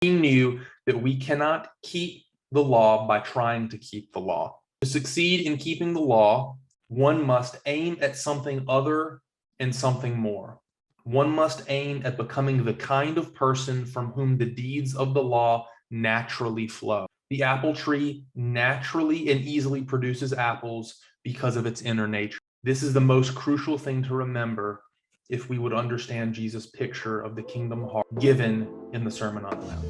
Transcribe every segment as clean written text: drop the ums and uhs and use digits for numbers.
He knew that we cannot keep the law by trying to keep the law. To succeed in keeping the law, one must aim at something other and something more. One must aim at becoming the kind of person from whom the deeds of the law naturally flow. The apple tree naturally and easily produces apples because of its inner nature. This is the most crucial thing to remember if we would understand Jesus' picture of the kingdom heart given in the Sermon on the Mount.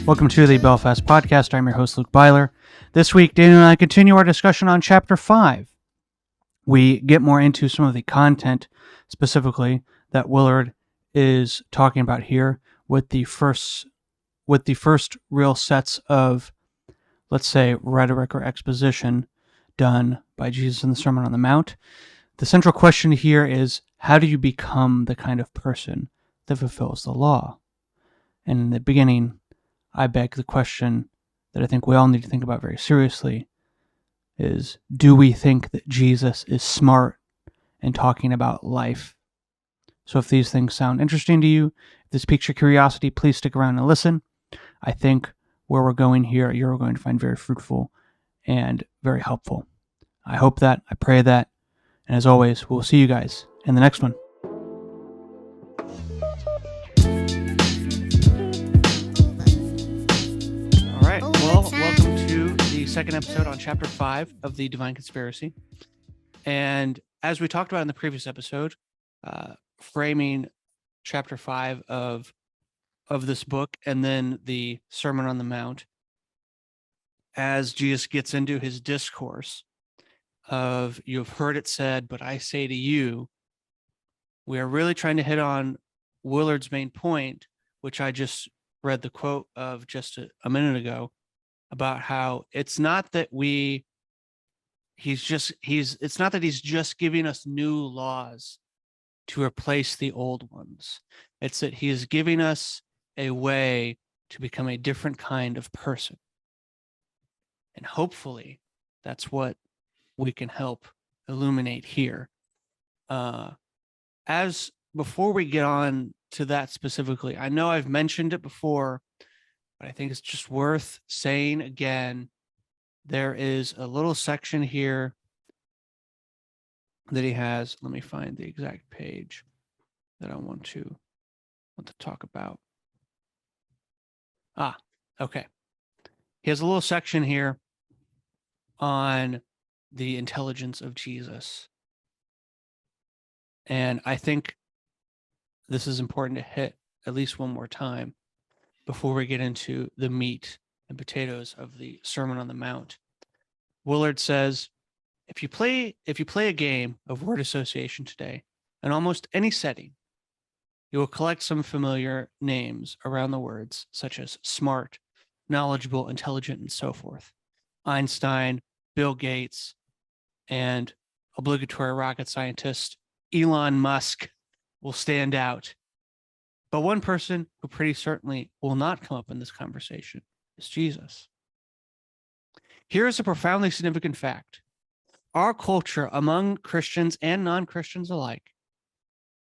Welcome to the Belfast Podcast. I'm your host, Luke Byler. This week, Daniel and I continue our discussion on Chapter 5. We get more into some of the content, specifically, that Willard is talking about here with the first real sets of, let's say, rhetoric or exposition done by Jesus in the Sermon on the Mount. The central question here is, how do you become the kind of person that fulfills the law? And in the beginning, I beg the question that I think we all need to think about very seriously is, do we think that Jesus is smart in talking about life? So if these things sound interesting to you, if this piques your curiosity, please stick around and listen. I think where we're going here, you're going to find very fruitful and very helpful. I hope that, I pray that, and as always, we'll see you guys in the next one. All right, well, welcome to the second episode on Chapter 5 of the Divine Conspiracy. And as we talked about in the previous episode, framing Chapter 5 of this book and then the Sermon on the Mount, as Jesus gets into his discourse of, "You have heard it said, but I say to you," we are really trying to hit on Willard's main point, which I just read the quote of just a minute ago, about how it's not that he's just giving us new laws to replace the old ones. It's that he is giving us a way to become a different kind of person. And hopefully that's what we can help illuminate here. As before we get on to that specifically, I know I've mentioned it before, but I think it's just worth saying again. There is a little section here that he has. Let me find the exact page that I want to talk about. Okay. He has a little section here on the intelligence of Jesus. And I think this is important to hit at least one more time before we get into the meat and potatoes of the Sermon on the Mount. Willard says, if you play a game of word association today, in almost any setting, you will collect some familiar names around the words, such as smart, knowledgeable, intelligent, and so forth. Einstein, Bill Gates, and obligatory rocket scientist Elon Musk will stand out. But one person who pretty certainly will not come up in this conversation is Jesus. Here is a profoundly significant fact. Our culture, among Christians and non-Christians alike,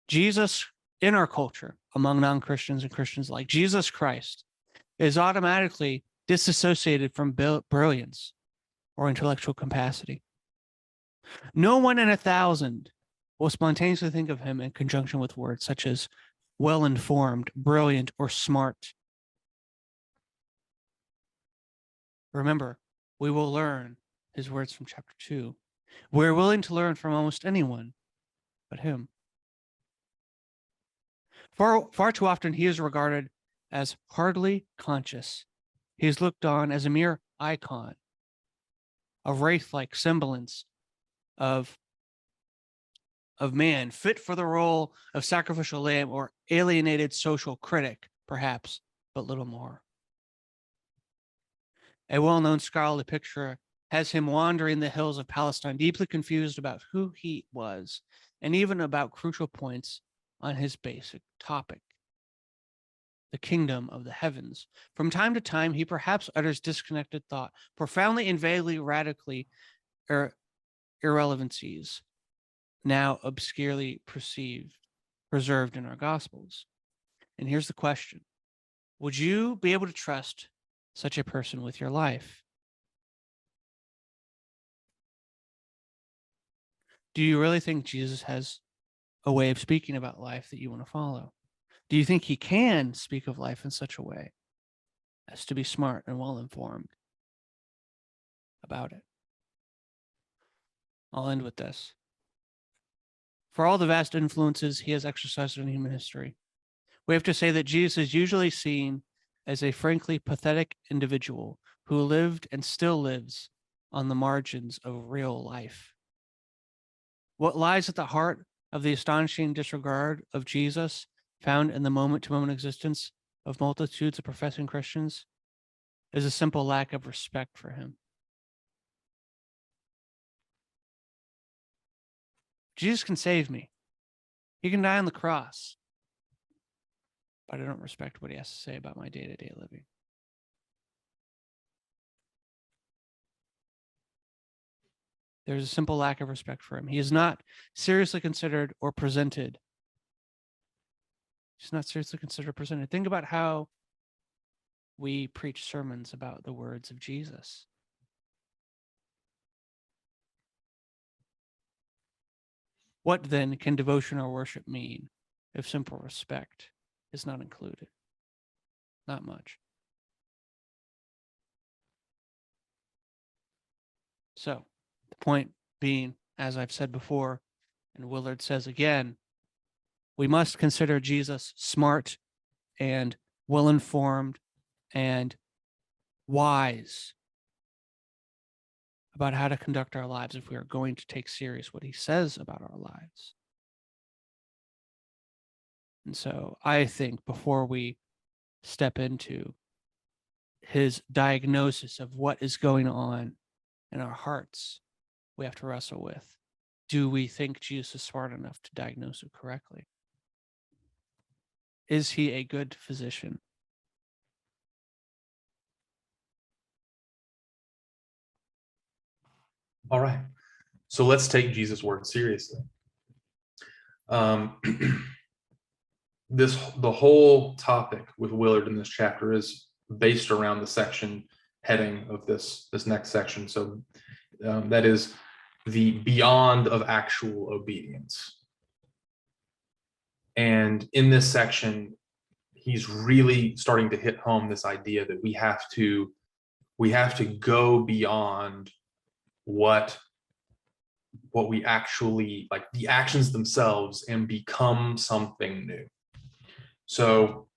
Jesus, in our culture, among non-Christians and Christians alike, Jesus Christ is automatically disassociated from brilliance or intellectual capacity. No one in 1,000 will spontaneously think of him in conjunction with words such as well-informed, brilliant, or smart. Remember, we will learn his words from chapter 2. We're willing to learn from almost anyone but him. Far too often, he is regarded as hardly conscious. He is looked on as a mere icon, a wraith-like semblance of man, fit for the role of sacrificial lamb or alienated social critic, perhaps, but little more. A well-known scholarly picture has him wandering the hills of Palestine, deeply confused about who he was, and even about crucial points on his basic topic, the kingdom of the heavens. From time to time, he perhaps utters disconnected thought, profoundly and vaguely radically irrelevancies, now obscurely preserved in our Gospels. And here's the question. Would you be able to trust such a person with your life? Do you really think Jesus has a way of speaking about life that you want to follow? Do you think he can speak of life in such a way as to be smart and well-informed about it? I'll end with this. For all the vast influences he has exercised on human history, we have to say that Jesus is usually seen as a frankly pathetic individual who lived and still lives on the margins of real life. What lies at the heart of the astonishing disregard of Jesus found in the moment-to-moment existence of multitudes of professing Christians is a simple lack of respect for him. Jesus can save me. He can die on the cross. But I don't respect what he has to say about my day-to-day living. There's a simple lack of respect for him. He is not seriously considered or presented. He's not seriously considered or presented. Think about how we preach sermons about the words of Jesus. What then can devotion or worship mean if simple respect is not included? Not much. So, the point being, as I've said before, and Willard says again, we must consider Jesus smart and well-informed and wise about how to conduct our lives if we are going to take serious what he says about our lives. And so I think before we step into his diagnosis of what is going on in our hearts, we have to wrestle with, do we think Jesus is smart enough to diagnose it correctly? Is he a good physician? All right. So let's take Jesus' word seriously. The whole topic with Willard in this chapter is based around the section heading of this next section. So that is the beyond of actual obedience. And in this section, he's really starting to hit home this idea that we have to go beyond what we actually like, the actions themselves, and become something new. So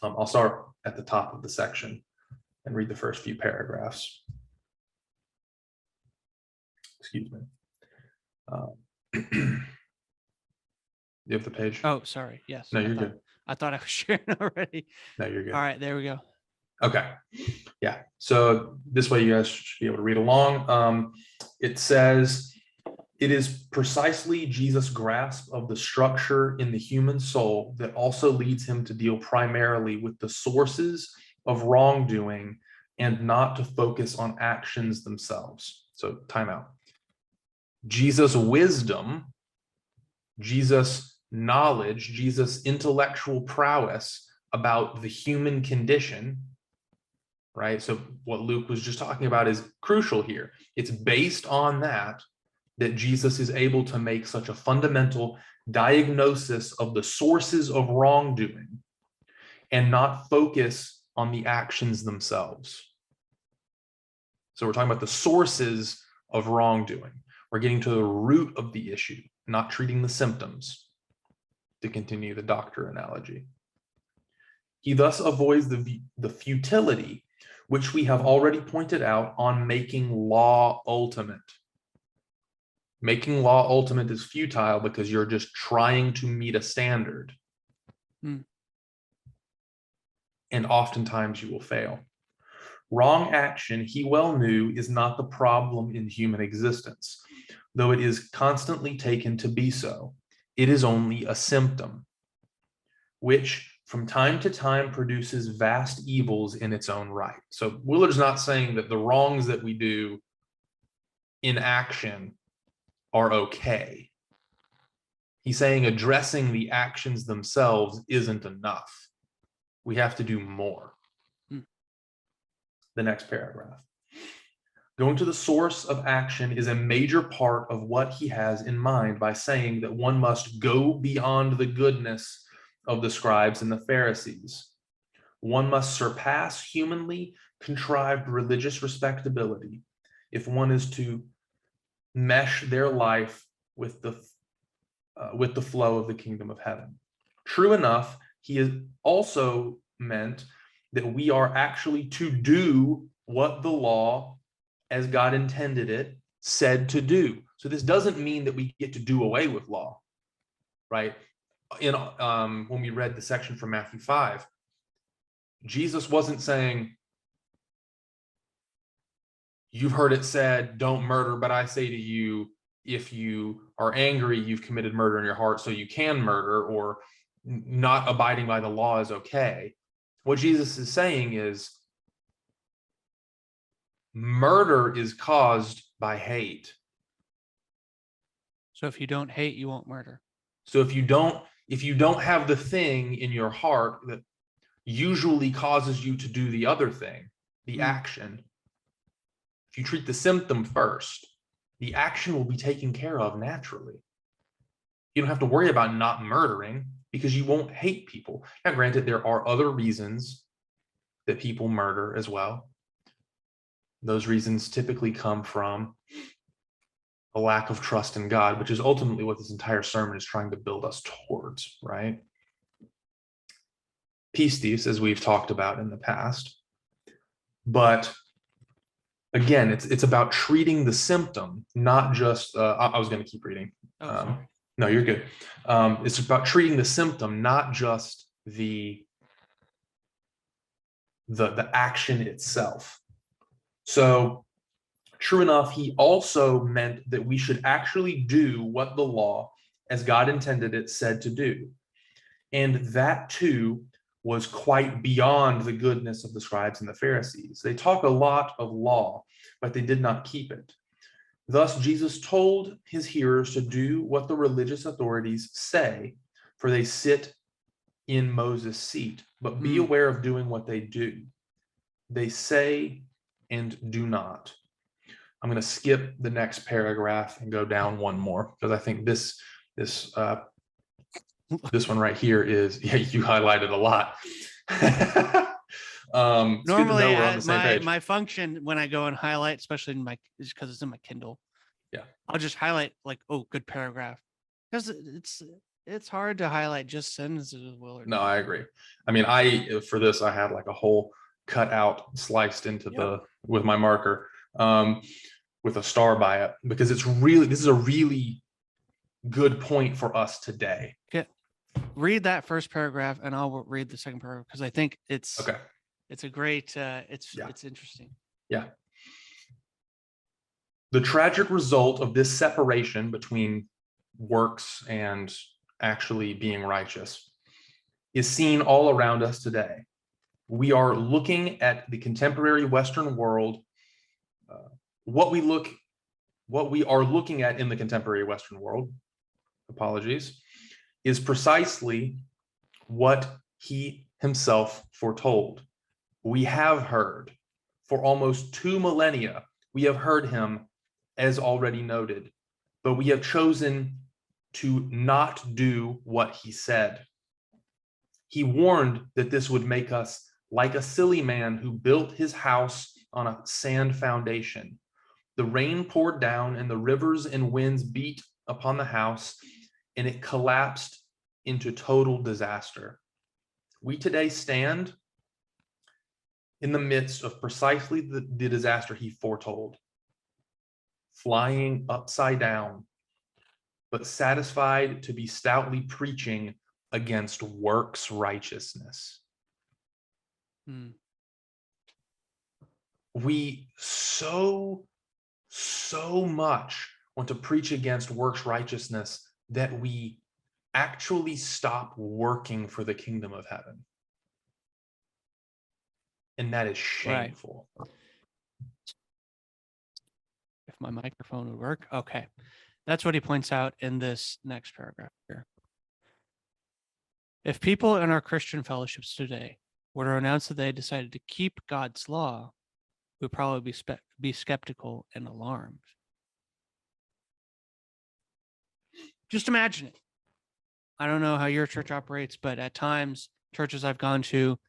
I'll start at the top of the section and read the first few paragraphs. Excuse me. You have the page? Oh, sorry. Yes. No, you're good. I thought I was sharing already. No, you're good. All right, there we go. Okay. Yeah. So this way you guys should be able to read along. It says, it is precisely Jesus' grasp of the structure in the human soul that also leads him to deal primarily with the sources of wrongdoing and not to focus on actions themselves. So time out. Jesus' wisdom, Jesus' knowledge, Jesus' intellectual prowess about the human condition, right? So what Luke was just talking about is crucial here. It's based on that Jesus is able to make such a fundamental diagnosis of the sources of wrongdoing and not focus on the actions themselves. So we're talking about the sources of wrongdoing. We're getting to the root of the issue, not treating the symptoms, to continue the doctor analogy. He thus avoids the futility, which we have already pointed out, on making law ultimate. Making law ultimate is futile because you're just trying to meet a standard. And oftentimes you will fail. Wrong action, he well knew, is not the problem in human existence, though it is constantly taken to be so. It is only a symptom, which from time to time produces vast evils in its own right. So Willard's not saying that the wrongs that we do in action are okay. He's saying addressing the actions themselves isn't enough. We have to do more. The next paragraph. Going to the source of action is a major part of what he has in mind by saying that one must go beyond the goodness of the scribes and the Pharisees. One must surpass humanly contrived religious respectability if one is to mesh their life with the flow of the kingdom of heaven. True enough, he has also meant that we are actually to do what the law, as God intended it, said to do. So this doesn't mean that we get to do away with law, right? When we read the section from Matthew 5, Jesus wasn't saying, you've heard it said, don't murder, but I say to you, if you are angry, you've committed murder in your heart, so you can murder, or not abiding by the law is okay. What Jesus is saying is, murder is caused by hate. So if you don't hate, you won't murder. So if you don't have the thing in your heart that usually causes you to do the other thing, the action, if you treat the symptom first, the action will be taken care of naturally. You don't have to worry about not murdering because you won't hate people. Now, granted, there are other reasons that people murder as well. Those reasons typically come from a lack of trust in God, which is ultimately what this entire sermon is trying to build us towards, right? Pistis, as we've talked about in the past. But again, it's about treating the symptom, not just, I was going to keep reading. No, you're good. It's about treating the symptom, not just the action itself. So true enough, he also meant that we should actually do what the law, as God intended it, said to do. And that too was quite beyond the goodness of the scribes and the Pharisees. They talk a lot of law, but they did not keep it. Thus, Jesus told his hearers to do what the religious authorities say, for they sit in Moses' seat. But be aware of doing what they do. They say and do not. I'm going to skip the next paragraph and go down one more, because I think this one right here is, yeah, you highlighted a lot. Normally, my function when I go and highlight, especially in my, is because it's in my Kindle. Yeah, I'll just highlight like, oh, good paragraph, because it's hard to highlight just sentences with Willard. No, I agree. I mean, for this I had like a whole cut out, sliced into with my marker, with a star by it, because this is a really good point for us today. Okay. Read that first paragraph and I'll read the second paragraph, because I think it's okay. It's a great, it's interesting. Yeah. The tragic result of this separation between works and actually being righteous is seen all around us today. We are looking at the contemporary Western world. What we are looking at in the contemporary Western world, is precisely what he himself foretold. We have heard for almost 2 millennia, we have heard him, as already noted, but we have chosen to not do what he said. He warned that this would make us like a silly man who built his house on a sand foundation. The rain poured down and the rivers and winds beat upon the house, and it collapsed into total disaster. We today stand in the midst of precisely the disaster he foretold, flying upside down, but satisfied to be stoutly preaching against works righteousness. We so much want to preach against works righteousness that we actually stop working for the kingdom of heaven. And that is shameful. Right. If my microphone would work. Okay. That's what he points out in this next paragraph here. If people in our Christian fellowships today were to announce that they decided to keep God's law, we'd probably be skeptical and alarmed. Just imagine it. I don't know how your church operates, but at times, churches I've gone to,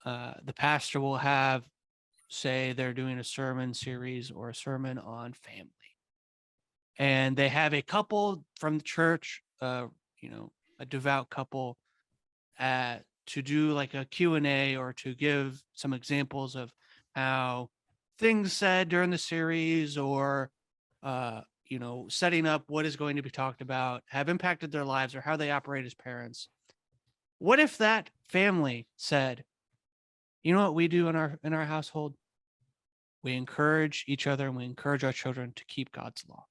the pastor will have, say, they're doing a sermon series or a sermon on family. And they have a couple from the church, a devout couple, to do like a Q&A or to give some examples of how things said during the series or, setting up what is going to be talked about have impacted their lives or how they operate as parents. What if that family said, you know what we do in our household? We encourage each other and we encourage our children to keep God's law.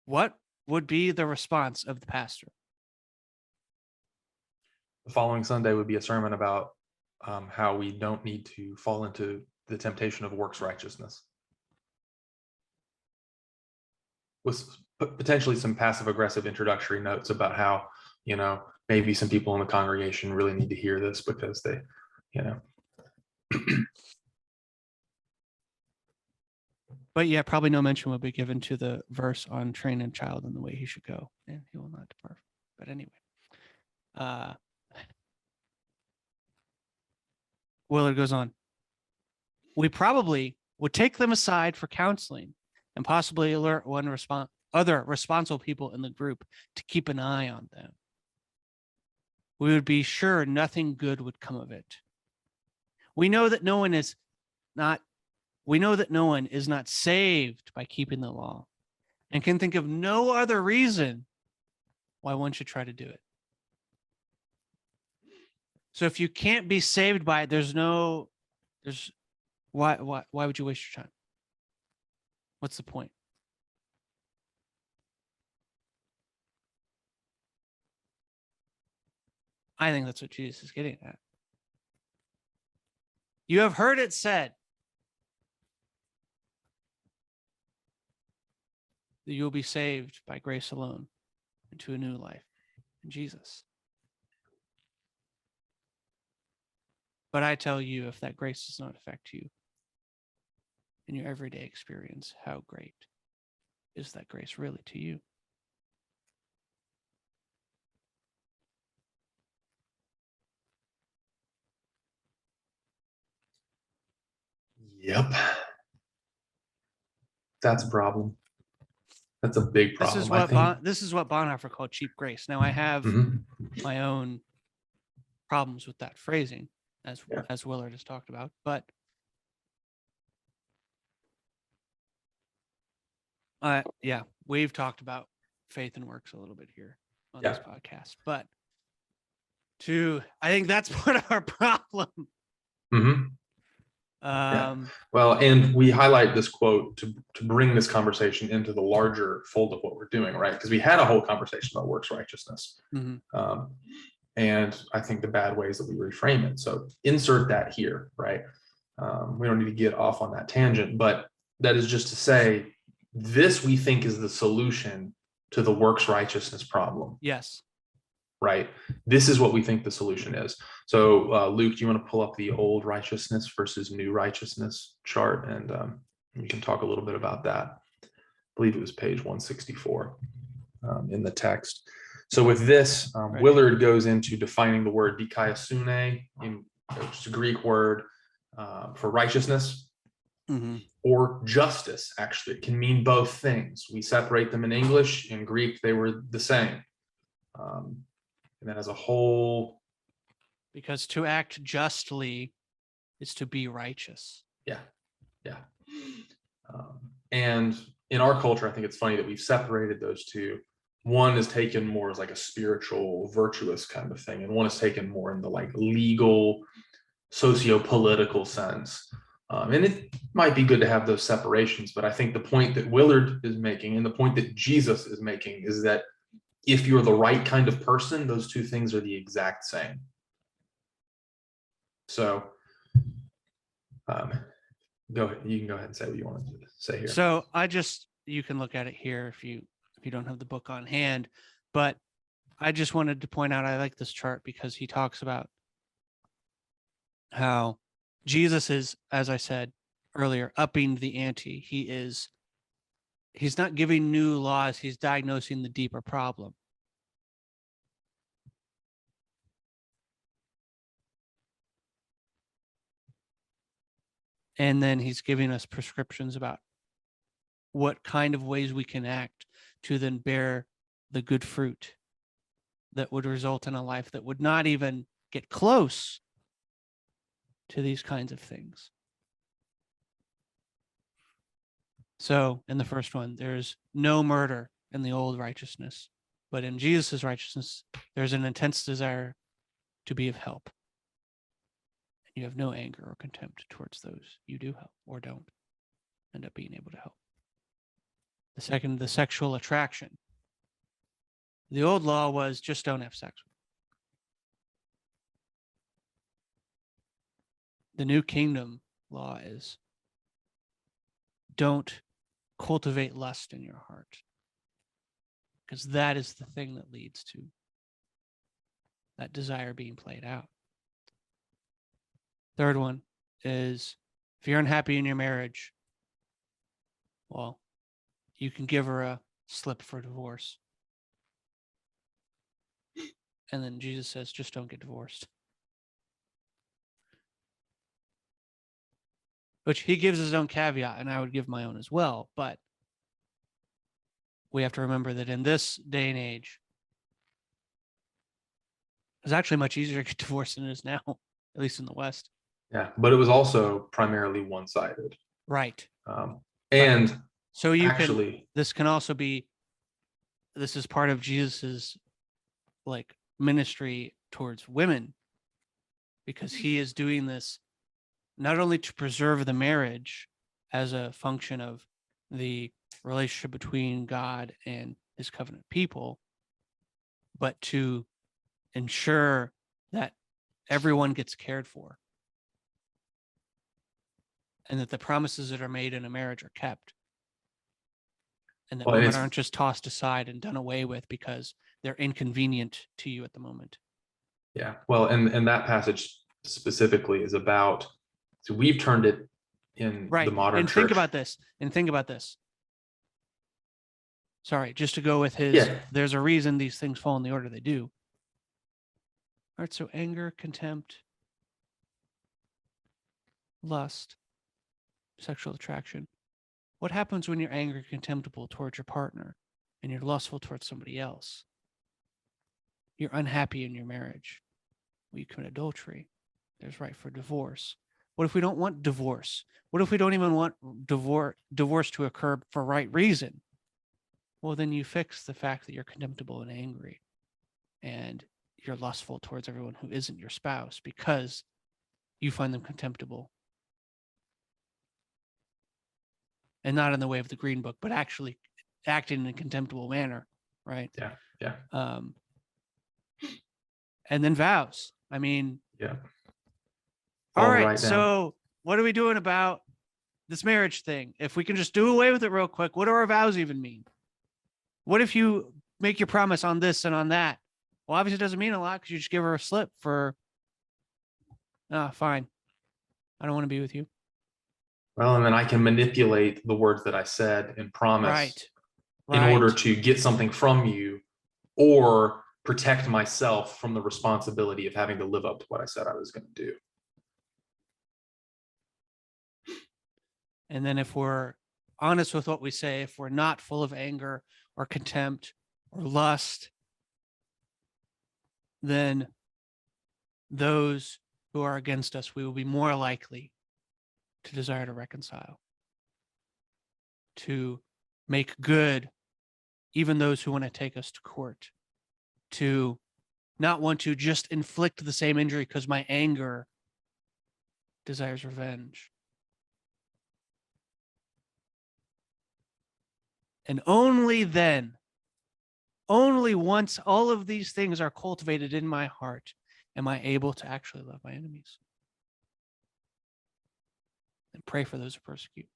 What would be the response of the pastor? The following Sunday would be a sermon about how we don't need to fall into the temptation of works righteousness, with potentially some passive aggressive introductory notes about how, maybe some people in the congregation really need to hear this because they, But yeah, probably no mention will be given to the verse on train a child in the way he should go, and he will not depart. But anyway, Willard goes on. We probably would take them aside for counseling and possibly alert other responsible people in the group to keep an eye on them. We would be sure nothing good would come of it. We know that no one is not saved by keeping the law and can think of no other reason why one should try to do it. So if you can't be saved by it, why would you waste your time? What's the point? I think that's what Jesus is getting at. You have heard it said that you will be saved by grace alone into a new life in Jesus. But I tell you, if that grace does not affect you in your everyday experience, how great is that grace really to you? Yep. That's a problem. That's a big problem. This is what Bonhoeffer called cheap grace. Now I have my own problems with that phrasing, as Willard has talked about, but we've talked about faith and works a little bit here on this podcast, but I think that's part of our problem. Well, and we highlight this quote to bring this conversation into the larger fold of what we're doing, right? Because we had a whole conversation about works righteousness, and I think the bad ways that we reframe it. So insert that here, right? We don't need to get off on that tangent, but that is just to say, this we think is the solution to the works righteousness problem. Yes. Right. This is what we think the solution is. So, Luke, do you want to pull up the old righteousness versus new righteousness chart? And we can talk a little bit about that. I believe it was page 164 in the text. So with this, Willard goes into defining the word dikaiosune, which is a Greek word for righteousness or justice. Actually, it can mean both things. We separate them in English. In Greek, they were the same. And then as a whole, because to act justly is to be righteous. Yeah. And in our culture, I think it's funny that we've separated those two. One is taken more as like a spiritual, virtuous kind of thing, and one is taken more in the like legal, socio-political sense. And it might be good to have those separations, but I think the point that Willard is making and the point that Jesus is making is that if you're the right kind of person, those two things are the exact same. So Go ahead. You can go ahead and say what you wanted to say here. So you can look at it here if you don't have the book on hand, but I just wanted to point out, I like this chart because he talks about how Jesus is, as I said earlier, upping the ante. He's not giving new laws, he's diagnosing the deeper problem. And then he's giving us prescriptions about what kind of ways we can act to then bear the good fruit that would result in a life that would not even get close to these kinds of things. So in the first one, there's no murder in the old righteousness, but in Jesus's righteousness, there's an intense desire to be of help. And you have no anger or contempt towards those you do help or don't end up being able to help. The second, the sexual attraction. The old law was just don't have sex. The new kingdom law is don't cultivate lust in your heart, because that is the thing that leads to that desire being played out. Third one is if you're unhappy in your marriage, well, you can give her a slip for divorce. And then Jesus says, just don't get divorced. Which he gives his own caveat, and I would give my own as well. But we have to remember that in this day and age, it's actually much easier to get divorced than it is now, at least in the West. Yeah, but it was also primarily one-sided. Right. And right. So you actually, this can also be, this is part of Jesus's like ministry towards women, because he is doing this not only to preserve the marriage as a function of the relationship between God and his covenant people, but to ensure that everyone gets cared for and that the promises that are made in a marriage are kept, and that women aren't just tossed aside and done away with because they're inconvenient to you at the moment. Yeah, well, and that passage specifically is about, so we've turned it in the modern and church. think about this. Sorry, just to go with his, there's a reason these things fall in the order they do. All right, so anger, contempt, lust, sexual attraction. What happens when you're angry, contemptible towards your partner, and you're lustful towards somebody else? You're unhappy in your marriage. Well, you commit adultery. There's right for divorce. What if we don't want divorce? What if we don't even want divorce to occur for right reason? Well, then you fix the fact that you're contemptible and angry, and you're lustful towards everyone who isn't your spouse because you find them contemptible. And not in the way of the Green Book, but actually acting in a contemptible manner, right? Yeah. And then vows. I mean, yeah. All right, so what are we doing about this marriage thing? If we can just do away with it real quick, what do our vows even mean? What if you make your promise on this and on that? Well, obviously it doesn't mean a lot because you just give her a slip for, fine, I don't want to be with you. Well, and then I can manipulate the words that I said and promise in order to get something from you, or protect myself from the responsibility of having to live up to what I said I was going to do. And then if we're honest with what we say, if we're not full of anger or contempt or lust, then those who are against us, we will be more likely to desire to reconcile, to make good even those who want to take us to court, to not want to just inflict the same injury because my anger desires revenge. And only then, only once all of these things are cultivated in my heart, am I able to actually love my enemies. and pray for those who persecute.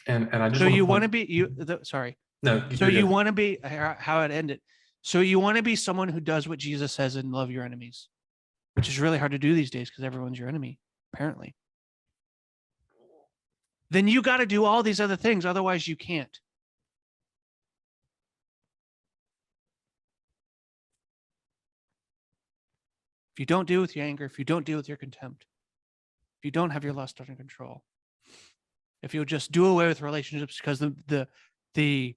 And I just So you want point, to be sorry. no, So you're you good. want to be how it ended. So you want to be someone who does what Jesus says and love your enemies, which is really hard to do these days because everyone's your enemy, apparently. Then you got to do all these other things. Otherwise, you can't. If you don't deal with your anger, if you don't deal with your contempt, if you don't have your lust under control, if you'll just do away with relationships because the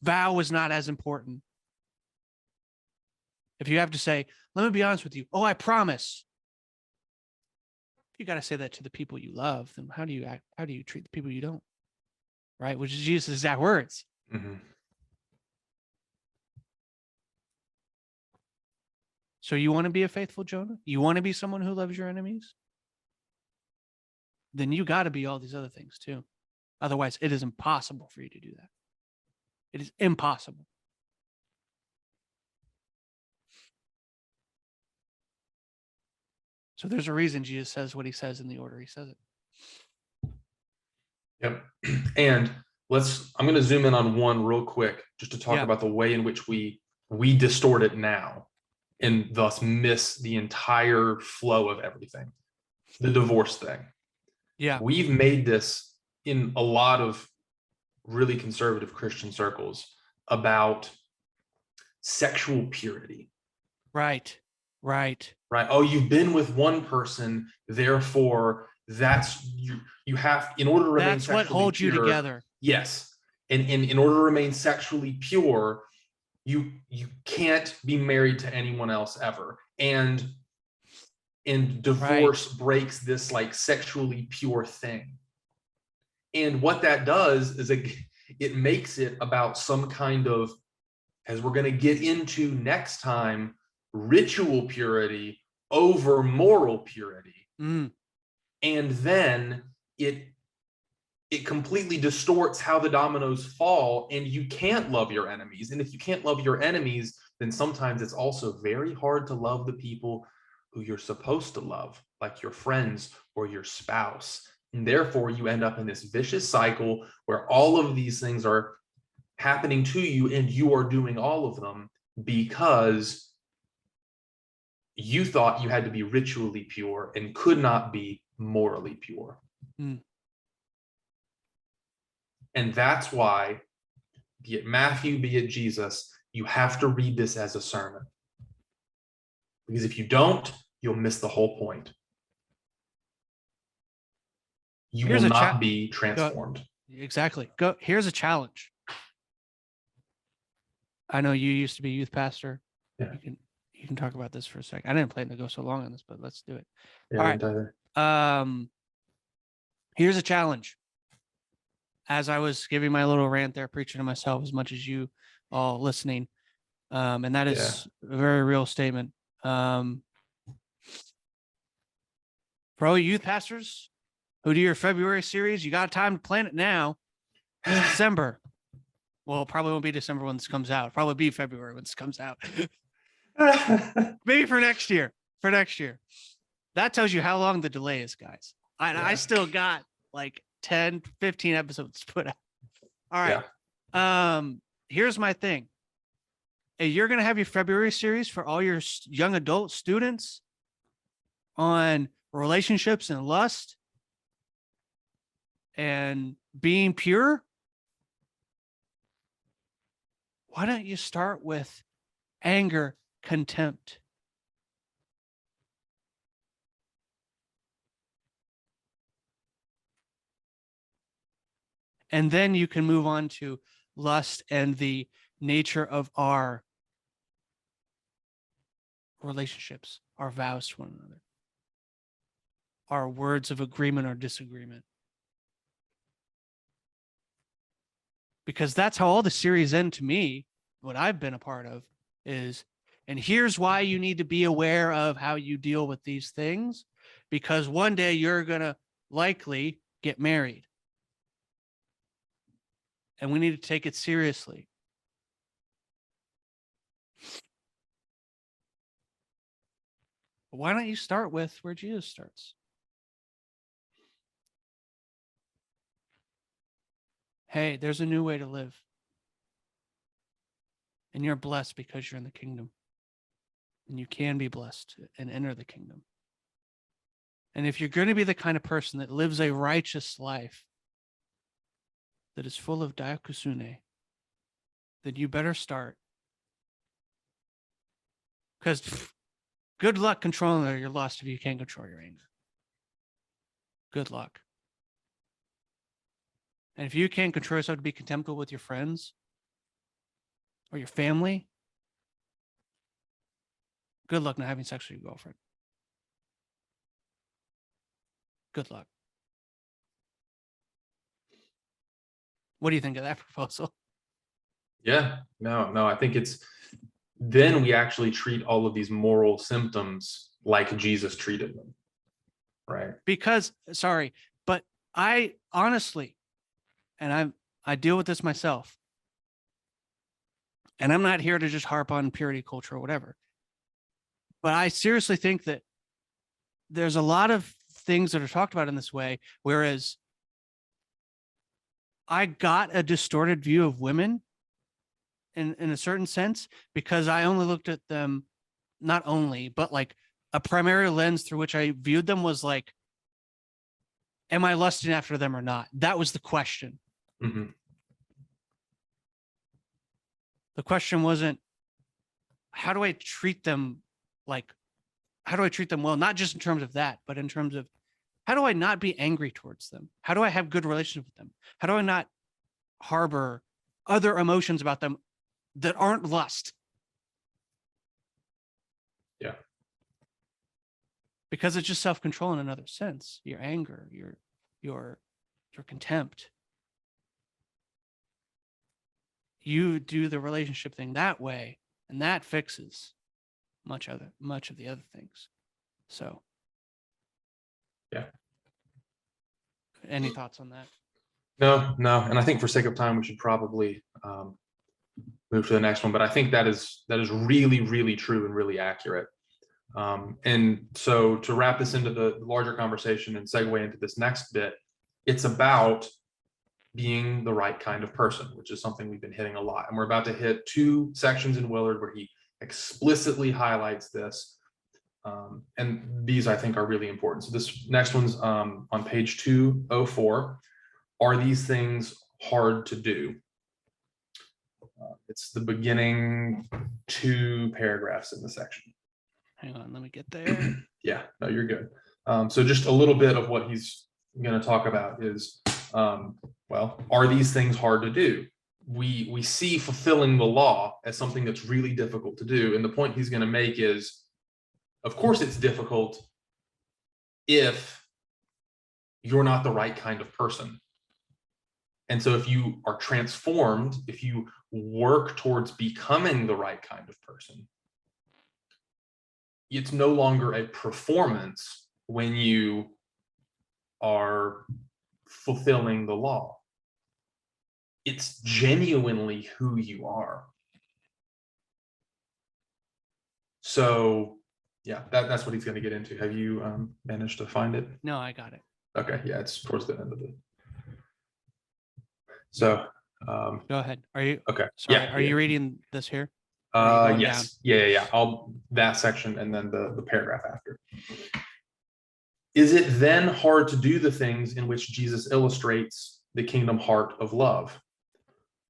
vow is not as important. If you have to say, let me be honest with you. Oh, I promise. You got to say that to the people you love. Then how do you act? How do you treat the people you don't? Right? Which is Jesus' exact words. Mm-hmm. So you want to be a faithful Jonah? You want to be someone who loves your enemies? Then you got to be all these other things too. Otherwise, it is impossible for you to do that. It is impossible. So there's a reason Jesus says what he says in the order he says it. Yep. And I'm going to zoom in on one real quick just to talk Yeah. about the way in which we distort it now and thus miss the entire flow of everything. The divorce thing. Yeah. We've made this in a lot of really conservative Christian circles about sexual purity. Right. Oh, you've been with one person, therefore that's you have, in order to remain That's sexually what holds pure, you together. Yes. And in order to remain sexually pure, you can't be married to anyone else ever. And divorce breaks this like sexually pure thing. And what that does is it makes it about some kind of, as we're going to get into next time, ritual purity over moral purity. Mm. And then it completely distorts how the dominoes fall, and you can't love your enemies. And if you can't love your enemies, then sometimes it's also very hard to love the people who you're supposed to love, like your friends or your spouse. And therefore, you end up in this vicious cycle where all of these things are happening to you, and you are doing all of them because you thought you had to be ritually pure and could not be morally pure. Mm. And that's why, be it Matthew, be it Jesus, you have to read this as a sermon. Because if you don't, you'll miss the whole point. You will not be transformed. Exactly. Here's a challenge. I know you used to be youth pastor. Yeah. You can talk about this for a second. I didn't plan to go so long on this, but let's do it. Yeah, all right. Here's a challenge. As I was giving my little rant there, preaching to myself as much as you all listening. And that is a very real statement. For all you youth pastors who do your February series, you got time to plan it now. It's December. Well, it probably won't be December when this comes out. It'll probably be February when this comes out. Maybe for next year. That tells you how long the delay is, guys. I still got like 10, 15 episodes to put out. All right. Yeah. Here's my thing. You're going to have your February series for all your young adult students on relationships and lust and being pure. Why don't you start with anger, contempt? And then you can move on to lust and the nature of our relationships, our vows to one another, our words of agreement or disagreement. Because that's how all the series end to me, what I've been a part of is, and here's why you need to be aware of how you deal with these things, because one day you're going to likely get married. And we need to take it seriously. But why don't you start with where Jesus starts? Hey, there's a new way to live. And you're blessed because you're in the kingdom. And you can be blessed and enter the kingdom. And if you're going to be the kind of person that lives a righteous life that is full of diakusune, then you better start. Because good luck controlling your lust if you can't control your anger. Good luck. And if you can't control yourself to be contemptible with your friends or your family, good luck not having sex with your girlfriend. Good luck. What do you think of that proposal? Yeah, no, I think then we actually treat all of these moral symptoms like Jesus treated them, right? Because, sorry, but I honestly, and I deal with this myself, and I'm not here to just harp on purity culture or whatever, but I seriously think that there's a lot of things that are talked about in this way, whereas I got a distorted view of women in a certain sense because I only looked at them, not only, but like a primary lens through which I viewed them was like, am I lusting after them or not? That was the question. Mm-hmm. The question wasn't, how do I treat them well? Not just in terms of that, but in terms of how do I not be angry towards them? How do I have good relationship with them? How do I not harbor other emotions about them that aren't lust? Yeah. Because it's just self-control in another sense. Your anger, your contempt. You do the relationship thing that way, and that fixes much of the other things. So, yeah. Any thoughts on that? No, and I think for sake of time, we should probably move to the next one. But I think that is really, really true and really accurate. And so to wrap this into the larger conversation and segue into this next bit, it's about being the right kind of person, which is something we've been hitting a lot. And we're about to hit 2 sections in Willard where he explicitly highlights this. And these I think are really important. So this next one's on page 204. Are these things hard to do? It's the beginning 2 paragraphs in the section. Hang on, let me get there. Yeah, no, you're good. So just a little bit of what he's going to talk about is, well, are these things hard to do? We see fulfilling the law as something that's really difficult to do. And the point he's going to make is, of course, it's difficult if you're not the right kind of person. And so if you are transformed, if you work towards becoming the right kind of person, it's no longer a performance when you are fulfilling the law. It's genuinely who you are. So yeah, that's what he's going to get into. Have you managed to find it? No, I got it. Okay, yeah, it's towards the end of it. So go ahead. Are you okay? Sorry, yeah. Are you reading this here? Yes. Yeah. I'll that section and then the paragraph after. Is it then hard to do the things in which Jesus illustrates the kingdom heart of love,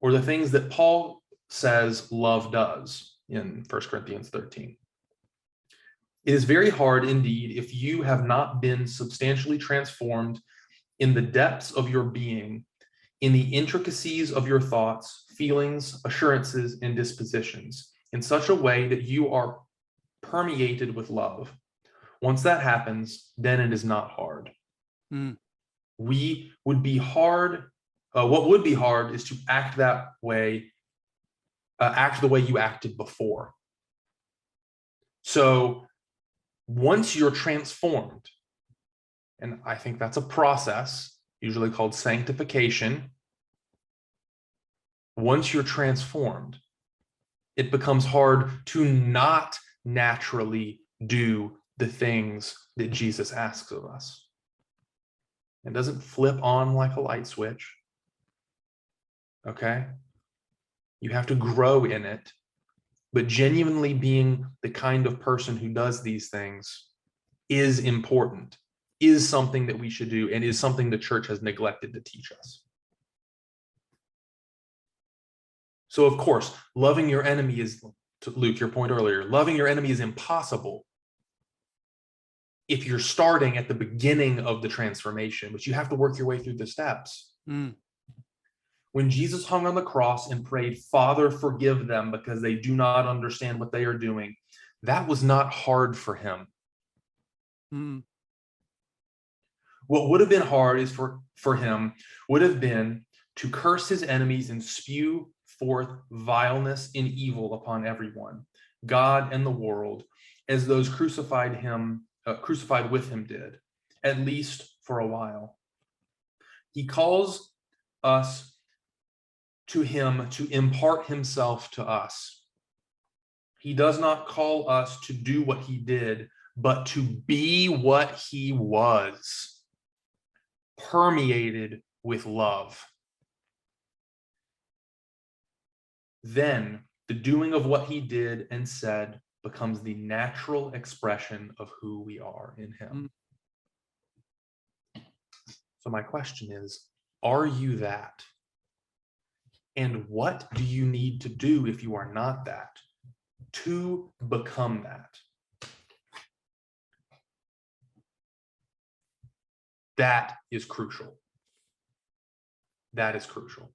or the things that Paul says love does in 1 Corinthians 13? It is very hard indeed if you have not been substantially transformed in the depths of your being, in the intricacies of your thoughts, feelings, assurances, and dispositions, in such a way that you are permeated with love. Once that happens, then it is not hard. What would be hard is to act that way, act the way you acted before. So once you're transformed, and I think that's a process, usually called sanctification. Once you're transformed, it becomes hard to not naturally do the things that Jesus asks of us. It doesn't flip on like a light switch. Okay? You have to grow in it. But genuinely being the kind of person who does these things is important, is something that we should do, and is something the church has neglected to teach us. So, of course, loving your enemy is, to Luke, your point earlier, loving your enemy is impossible if you're starting at the beginning of the transformation, but you have to work your way through the steps. When Jesus hung on the cross and prayed, "Father, forgive them because they do not understand what they are doing," that was not hard for him. What would have been hard is for him would have been to curse his enemies and spew forth vileness and evil upon everyone, God and the world, as those crucified with him did, at least for a while. He calls us to him to impart himself to us. He does not call us to do what he did, but to be what he was, permeated with love. Then the doing of what he did and said becomes the natural expression of who we are in him. So my question is, are you that? And what do you need to do if you are not that to become that? That is crucial. That is crucial.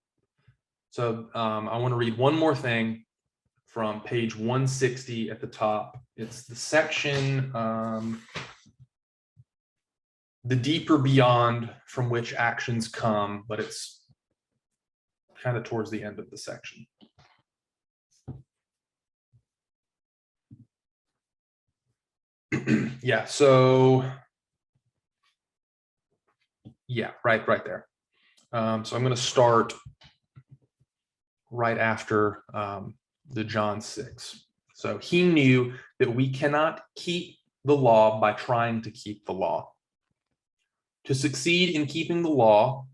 So I want to read one more thing from page 160 at the top. It's the section, the deeper beyond from which actions come, but it's kind of towards the end of the section. Yeah, so yeah, right there. So I'm going to start right after the John 6. So he knew that we cannot keep the law by trying to keep the law. To succeed in keeping the law,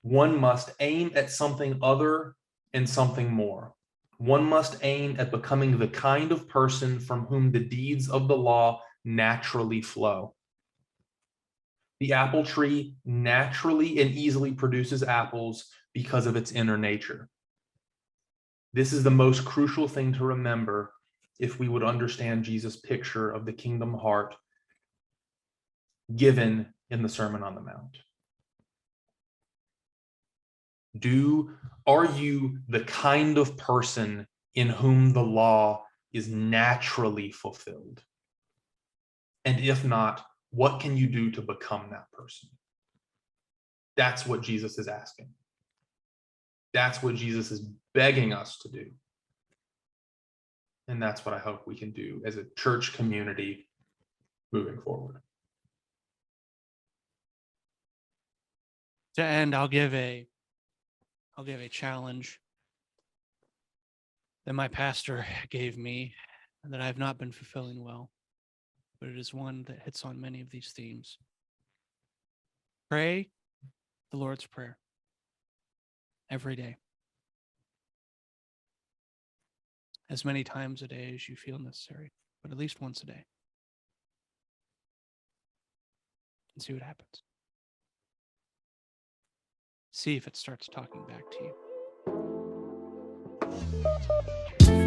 one must aim at something other and something more. One must aim at becoming the kind of person from whom the deeds of the law naturally flow. The apple tree naturally and easily produces apples because of its inner nature. This is the most crucial thing to remember if we would understand Jesus' picture of the kingdom heart given in the Sermon on the Mount. Are you the kind of person in whom the law is naturally fulfilled? And if not, what can you do to become that person? That's what Jesus is asking. That's what Jesus is begging us to do. And that's what I hope we can do as a church community moving forward. To end, I'll give a challenge that my pastor gave me and that I've not been fulfilling well, but it is one that hits on many of these themes. Pray the Lord's Prayer every day, as many times a day as you feel necessary, but at least once a day, and see what happens. See if it starts talking back to you.